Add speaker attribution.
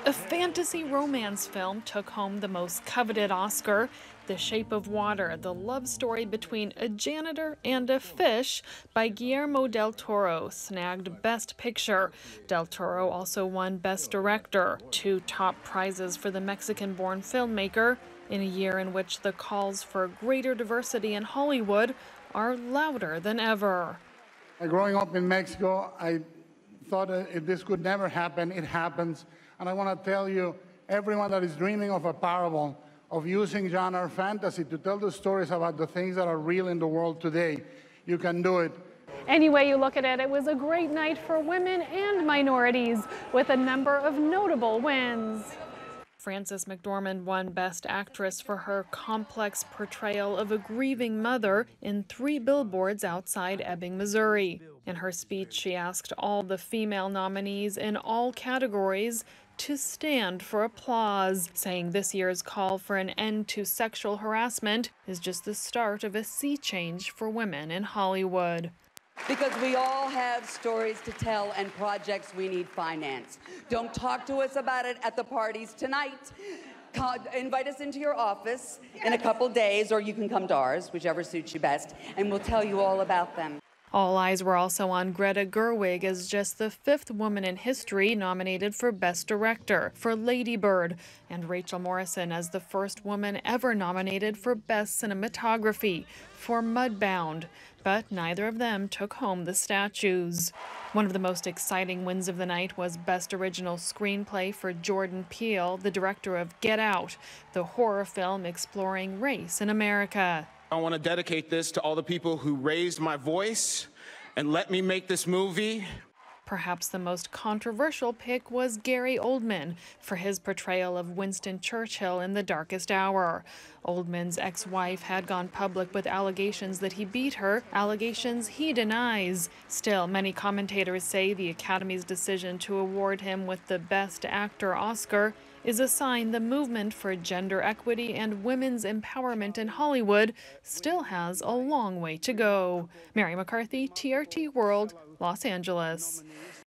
Speaker 1: A fantasy romance film took home the most coveted Oscar. The Shape of Water, the love story between a janitor and a fish by Guillermo del Toro, snagged Best Picture. Del Toro also won Best Director, two top prizes for the Mexican-born filmmaker, in a year in which the calls for greater diversity in Hollywood are louder than ever.
Speaker 2: Growing up in Mexico, I thought if this could never happen. It happens. And I want to tell you, everyone that is dreaming of a parable, of using genre fantasy to tell the stories about the things that are real in the world today, you can do it.
Speaker 3: Any way you look at it, it was a great night for women and minorities, with a number of notable wins.
Speaker 1: Frances McDormand won Best Actress for her complex portrayal of a grieving mother in 3 Billboards outside Ebbing, Missouri. In her speech, she asked all the female nominees in all categories to stand for applause, saying this year's call for an end to sexual harassment is just the start of a sea change for women in Hollywood.
Speaker 4: Because we all have stories to tell and projects we need finance. Don't talk to us about it at the parties tonight. Invite us into your office in a couple days, or you can come to ours, whichever suits you best, and we'll tell you all about them.
Speaker 1: All eyes were also on Greta Gerwig as just the 5th woman in history nominated for Best Director for Lady Bird, and Rachel Morrison as the first woman ever nominated for Best Cinematography for Mudbound. But neither of them took home the statues. One of the most exciting wins of the night was Best Original Screenplay for Jordan Peele, the director of Get Out, the horror film exploring race in America.
Speaker 5: I want to dedicate this to all the people who raised my voice and let me make this movie.
Speaker 1: Perhaps the most controversial pick was Gary Oldman for his portrayal of Winston Churchill in The Darkest Hour. Oldman's ex-wife had gone public with allegations that he beat her, allegations he denies. Still, many commentators say the Academy's decision to award him with the Best Actor Oscar is a sign the movement for gender equity and women's empowerment in Hollywood still has a long way to go. MacCarthy, TRT World, Los Angeles.